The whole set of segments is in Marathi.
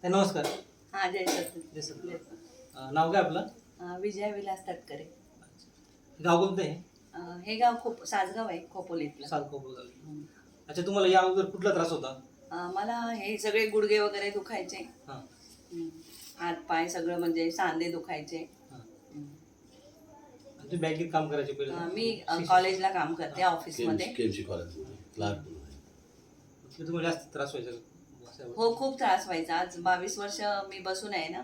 नमस्कार. हा जय सर. जय सर. नाव काय आपलं? विजया विलास तटकरे. गाव कोणतं आहे? हे गाव सासगाव आहे खोपोलीतलं. सालखोपूर झालं. अच्छा, तुम्हाला या अगोदर कुठला त्रास होता? मला हे सगळे गुडघे वगैरे दुखायचे. हां. हात पाय सगळं म्हणजे सांधे दुखायचे. हां. तुम्ही बँकेत काम करायचे पहिले? मी कॉलेजला काम करते ऑफिसमध्ये. केमसी कॉलेजमध्ये क्लार्क. तुम्हाला जास्त त्रास व्हायचा? हो, खूप त्रास व्हायचा. आज 22 वर्ष मी बसून आहे ना,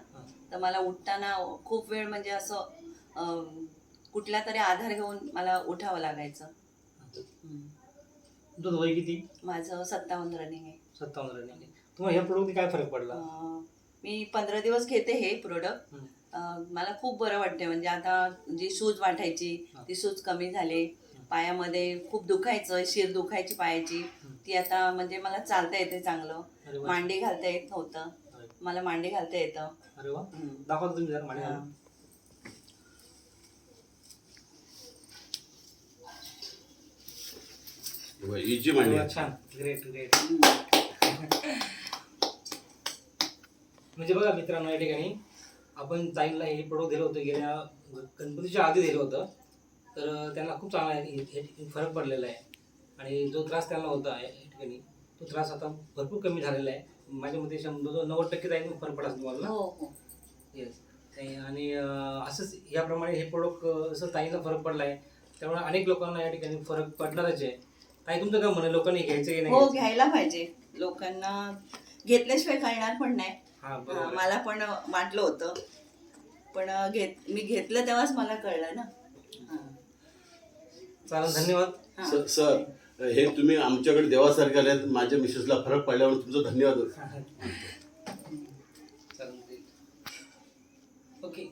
तर मला उठताना खूप वेळ म्हणजे असं कुठला तरी आधार घेऊन मला उठावं लागायचं. तुमचं वय किती? माझं 57 रनिंग आहे. 57 रनिंग. तुम्हाला ह्या प्रोडक्टने काय फरक पडला? मी 15 दिवस घेते हे प्रोडक्ट. मला खूप बरं वाटते. म्हणजे आता जी सूज वाटायची ती सूज कमी झाली. पायामध्ये खूप दुखायचं, शिर दुखायची पायाची, ती आता म्हणजे मला चालता येते चांगलं. मांडी घालता येत नव्हतं, मला मांडी घालता येतं. अरे वा, दाखवा तुम्ही जरा मांडी घालून. इजी मांडी. छान, ग्रेट ग्रेट. म्हणजे बघा मित्रांनो, या ठिकाणी आपण ताईंना हे प्रोडक्ट दिलं होतं, गेल्या गणपतीच्या आधी दिलं होतं. तर त्यांना खूप चांगला फरक पडलेला आहे. आणि जो त्रास त्यांना होता या ठिकाणी, तो त्रास आता भरपूर कमी झालेला आहे. माझ्या मते 90% ताईंना फरक पडला तुम्हाला. हो हो. येस. आणि असंच याप्रमाणे हे प्रोडक्ट असं ताईंना फरक पडला आहे, त्यामुळे अनेक लोकांना या ठिकाणी फरक पडणारच आहे. ताई, तुमचं काय म्हणणं, लोकांनी घ्यायचं की नाही? हो, घ्यायला पाहिजे. लोकांना घेतल्याशिवाय कळणार पण नाही. हां, बरोबर. मला पण वाटलं होतं, पण मी घेतलं तेव्हाच मला कळलं ना. चालेल, धन्यवाद. सर, हे तुम्ही आमच्याकडे देवासारखे आले. माझ्या मिसेसला फरक पडल्यावर तुमचं धन्यवाद. चालेल. ओके.